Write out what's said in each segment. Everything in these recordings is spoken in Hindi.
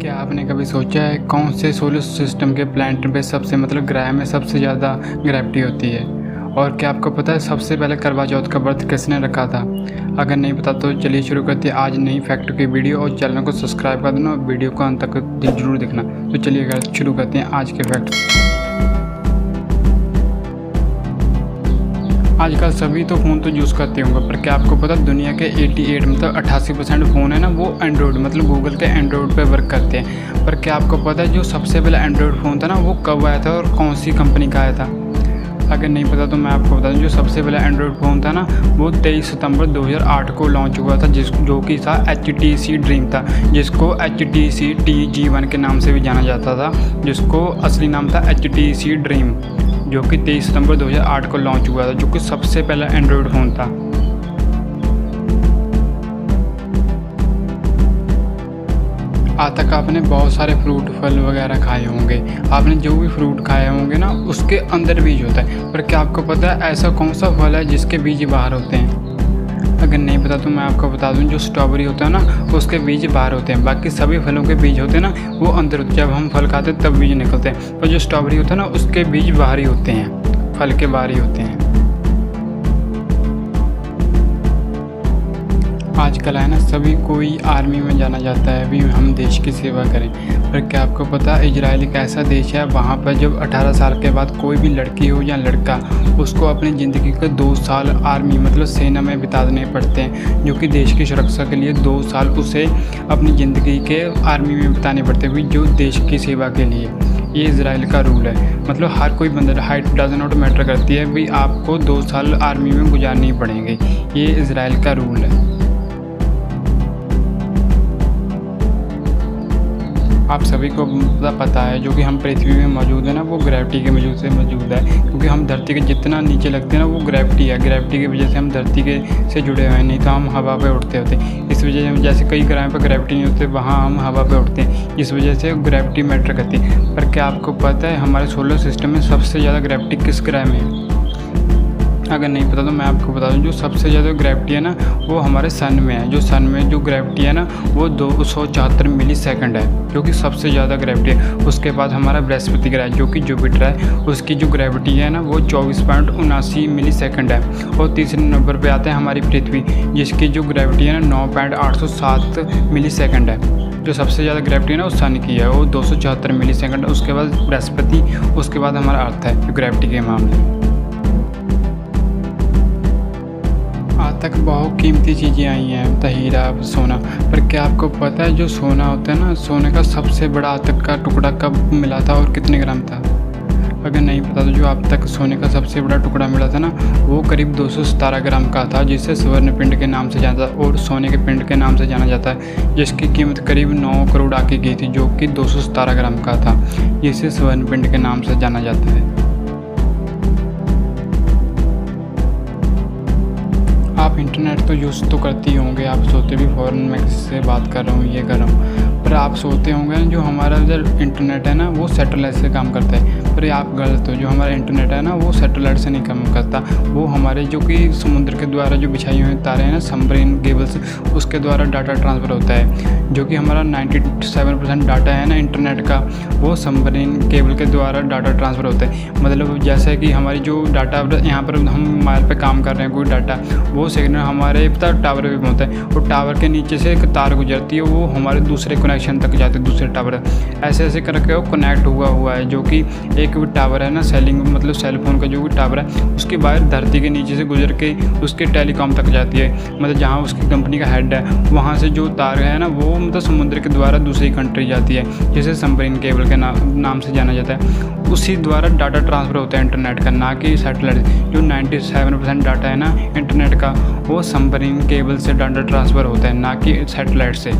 क्या आपने कभी सोचा है कौन से सोलर सिस्टम के प्लैनेट पे सबसे ग्रह में सबसे ज़्यादा ग्रेविटी होती है? और क्या आपको पता है सबसे पहले करवा चौथ का व्रत किसने रखा था? अगर नहीं पता तो चलिए शुरू करते हैं आज नई फैक्ट की वीडियो और चैनल को सब्सक्राइब कर देना और वीडियो को अंत तक जरूर देखना। तो चलिए शुरू करते हैं आज के फैक्ट। आजकल सभी तो फ़ोन तो यूज़ करते होंगे, पर क्या आपको पता दुनिया के 88% फ़ोन है ना वो एंड्रॉयड गूगल के एंड्रॉयड पे वर्क करते हैं। पर क्या आपको पता है जो सबसे पहला एंड्रॉयड फ़ोन था ना वो कब आया था और कौन सी कंपनी का आया था? अगर नहीं पता तो मैं आपको बता दूं जो सबसे पहला एंड्रॉयड फ़ोन था ना वो 23 सितंबर 2008 को लॉन्च हुआ था, जो कि था HTC ड्रीम था, जिसको HTC TG1 के नाम से भी जाना जाता था, जिसको असली नाम था HTC ड्रीम, जो कि 23 सितंबर 2008 को लॉन्च हुआ था, जो कि सबसे पहला एंड्रॉयड फ़ोन था। आज तक आपने बहुत सारे फ्रूट फल वगैरह खाए होंगे, आपने जो भी फ्रूट खाए होंगे ना उसके अंदर बीज होता है। पर क्या आपको पता है ऐसा कौन सा फल है जिसके बीज बाहर होते हैं? अगर नहीं पता तो मैं आपको बता दूं जो स्ट्रॉबेरी होता है ना उसके बीज बाहर होते हैं, बाकी सभी फलों के बीज होते हैं ना वो अंदर होते हैं। जब हम फल खाते हैं तब बीज निकलते हैं, पर जो स्ट्रॉबेरी होता है ना उसके बीज बाहर ही होते हैं, फल के बाहर ही होते हैं। आजकल है ना सभी कोई आर्मी में जाना चाहता है, भी हम देश की सेवा करें। पर क्या आपको पता है इजराइल एक ऐसा देश है वहाँ पर जब 18 साल के बाद कोई भी लड़की हो या लड़का उसको अपनी ज़िंदगी के 2 साल आर्मी सेना में बिता देने पड़ते हैं, जो कि देश की सुरक्षा के लिए 2 साल उसे अपनी ज़िंदगी के आर्मी में बिताने पड़ते हैं, जो देश की सेवा के लिए। ये इजराइल का रूल है, हर कोई बंदा, हाइट डज नॉट मैटर करती है, भी आपको 2 साल आर्मी में गुजारने ही पड़ेंगे। ये इजराइल का रूल है। आप सभी को पता है जो कि हम पृथ्वी में मौजूद है ना वो ग्रेविटी के वजह से मौजूद है, क्योंकि हम धरती के जितना नीचे लगते हैं ना वो ग्रेविटी है, ग्रेविटी की वजह से हम धरती के से जुड़े हुए हैं, नहीं तो हम हवा पे उड़ते होते। इस वजह से जैसे कई ग्रहों पर ग्रेविटी नहीं होती वहाँ हम हवा पे उड़ते हैं, इस वजह से ग्रेविटी मैटर करती है। पर क्या आपको पता है हमारे सोलर सिस्टम में सबसे ज़्यादा ग्रेविटी किस ग्रह में है? अगर नहीं पता तो मैं आपको बता दूं जो सबसे ज़्यादा ग्रेविटी है ना वो हमारे सन में है। जो सन में जो ग्रेविटी है ना वो 274 मिली सेकंड है, जो कि सबसे ज़्यादा ग्रेविटी है। उसके बाद हमारा बृहस्पति ग्रह जो कि जुपिटर है, उसकी जो ग्रेविटी है ना वो 24.79 मिली सेकंड है। और तीसरे नंबर पे आते हैं हमारी पृथ्वी, जिसकी जो ग्रेविटी है ना 9.807 मिली सेकंड है। जो सबसे ज़्यादा ग्रेविटी है ना वो सन की है, वो 274 मिली सेकंड। उसके बाद बृहस्पति, उसके बाद हमारा अर्थ है जो ग्रेविटी के मामले में। आज तक बहुत कीमती चीज़ें आई हैं, हीरा, सोना। पर क्या आपको पता है जो सोना होता है ना सोने का सबसे बड़ा आज तक का टुकड़ा कब मिला था और कितने ग्राम था? अगर नहीं पता तो जो अब तक सोने का सबसे बड़ा टुकड़ा मिला था ना वो करीब 217 ग्राम का था, जिसे स्वर्ण पिंड के नाम से जाना जाता है और सोने के पिंड के नाम से जाना जाता है, जिसकी कीमत करीब 9 करोड़ आके गई थी, जो कि 217 ग्राम का था, जिसे स्वर्ण पिंड के नाम से जाना जाता है। आप इंटरनेट तो यूज़ तो करते ही होंगे, आप सोते भी फ़ौरन मैं किससे बात कर रहा हूँ ये कर रहा हूँ, पर आप सोते होंगे जो हमारा जो इंटरनेट है ना वो सैटेलाइट से काम करता है। पर आप गलत हो, जो हमारा इंटरनेट है ना वो सैटेलाइट से नहीं काम करता, वो हमारे जो कि समुद्र के द्वारा जो बिछाई हुई तारे हैं ना सबमरीन केबल्स, उसके द्वारा डाटा ट्रांसफ़र होता है। जो कि हमारा 97% डाटा है ना इंटरनेट का वो सबमरीन केबल के द्वारा डाटा ट्रांसफ़र होता है। जैसे कि हमारी जो डाटा यहाँ पर हम मोबाइल पे काम कर रहे हैं कोई डाटा, वो सिग्नल हमारे टावर पे पहुँचता है और टावर के नीचे से एक तार गुजरती है, वो हमारे दूसरे कनेक्शन तक जाते हैं, दूसरे टावर ऐसे करके वो कनेक्ट हुआ है। जो कि एक टावर है ना सेल फोन का जो भी टावर है उसकी वायर धरती के नीचे से गुजर के उसके टेलीकॉम तक जाती है, जहाँ उसकी कंपनी का हेड है वहाँ से जो तार है ना वो समुद्र के द्वारा दूसरी कंट्री जाती है, जिसे सबमरीन केबल के नाम से जाना जाता है। उसी द्वारा डाटा ट्रांसफ़र होता है इंटरनेट का, ना कि सैटेलाइट। जो 97% डाटा है ना इंटरनेट का वो सबमरीन केबल से डाटा ट्रांसफ़र होता है, ना कि सैटेलाइट से।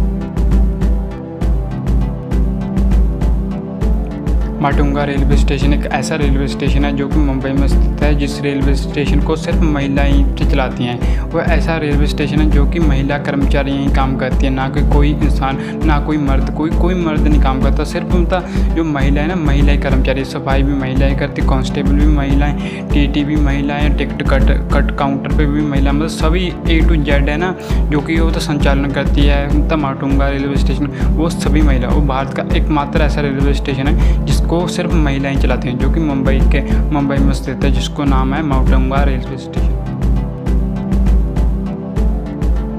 माटुंगा रेलवे स्टेशन एक ऐसा रेलवे स्टेशन है जो कि मुंबई में स्थित है, जिस रेलवे स्टेशन को सिर्फ महिलाएं ही चलाती हैं। वह ऐसा रेलवे स्टेशन है जो कि महिला कर्मचारी यहीं काम करती है, ना कि कोई इंसान, ना कोई मर्द, कोई मर्द नहीं काम करता। सिर्फ उनका जो महिला है ना, महिला कर्मचारी, सफाई भी महिलाएं करती, कांस्टेबल भी महिलाएं, टीटी भी महिलाएं, टिकट कट काउंटर पे भी महिला, मतलब सभी A to Z है ना, जो कि वो तो संचालन करती है। मतलब माटुंगा रेलवे स्टेशन वो सभी महिला, वो भारत का एकमात्र ऐसा रेलवे स्टेशन है जिसको सिर्फ महिलाएं चलाती हैं, जो कि मुंबई में स्थित है, जिसको नाम है माटुंगा रेलवे स्टेशन।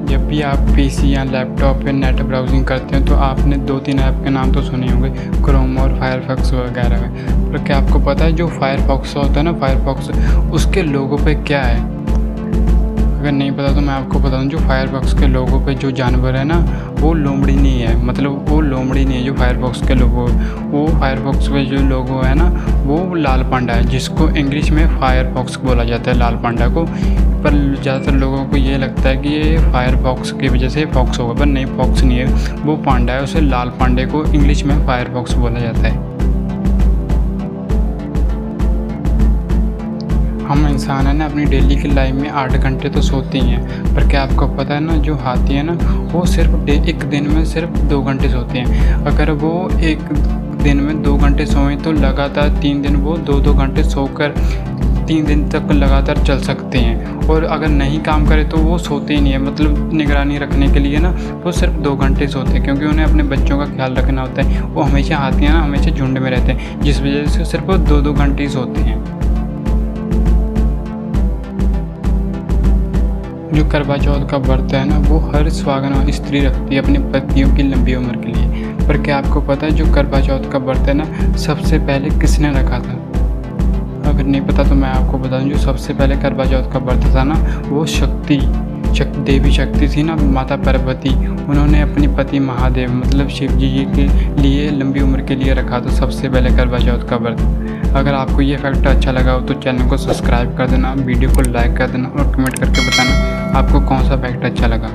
जब भी आप पीसी या लैपटॉप पे नेट ब्राउजिंग करते हैं तो आपने 2-3 ऐप के नाम तो सुने होंगे, क्रोम और फायरफॉक्स वगैरह। पर क्या आपको पता है जो फायरफॉक्स होता है ना, फायरफॉक्स, उसके लोगो पे क्या है? अगर नहीं पता तो मैं आपको बता दूं, जो फायरफॉक्स के लोगो पे जो जानवर है ना, वो लोमड़ी नहीं है। मतलब वो लोमड़ी नहीं है जो फायरफॉक्स के लोगो, वो फायरफॉक्स पे जो लोगो है ना, वो लाल पांडा है, जिसको इंग्लिश में फायरफॉक्स बोला जाता है, लाल पांडा को। पर ज़्यादातर लोगों को ये लगता है कि ये फायरफॉक्स की वजह से फॉक्स होगा, पर नहीं, फॉक्स नहीं है, वो पांडा है। उसे लाल पांडे को इंग्लिश में फायरफॉक्स बोला जाता है। हम इंसान है ना, अपनी डेली की लाइफ में 8 घंटे तो सोते ही हैं, पर क्या आपको पता है ना, जो हाथी है ना, वो सिर्फ एक दिन में सिर्फ 2 घंटे सोते हैं। अगर वो एक दिन में 2 घंटे सोएं तो लगातार 3 दिन वो 2-2 घंटे सोकर 3 दिन तक लगातार चल सकते हैं। और अगर नहीं काम करे तो वो सोते ही नहीं है, मतलब निगरानी रखने के लिए ना वो सिर्फ 2 घंटे सोते हैं, क्योंकि उन्हें अपने बच्चों का ख्याल रखना होता है। वो हमेशा हाथी है ना, हमेशा झुंड में रहते हैं, जिस वजह से सिर्फ 2-2 घंटे ही सोते हैं। जो करवा चौथ का व्रत है ना, वो हर सुहागन स्त्री रखती है अपने पतियों की लंबी उम्र के लिए। पर क्या आपको पता है जो करवा चौथ का व्रत है ना, सबसे पहले किसने रखा था? अगर नहीं पता तो मैं आपको बता दूं, जो सबसे पहले करवा चौथ का व्रत था ना, वो देवी शक्ति थी ना, माता पार्वती, उन्होंने अपने पति महादेव मतलब शिव जी के लिए लंबी उम्र के लिए रखा था सबसे पहले करवा चौथ का व्रत। अगर आपको ये फैक्ट अच्छा लगा हो तो चैनल को सब्सक्राइब कर देना, वीडियो को लाइक कर देना और कमेंट करके बताना आपको कौन सा फैक्ट अच्छा लगा।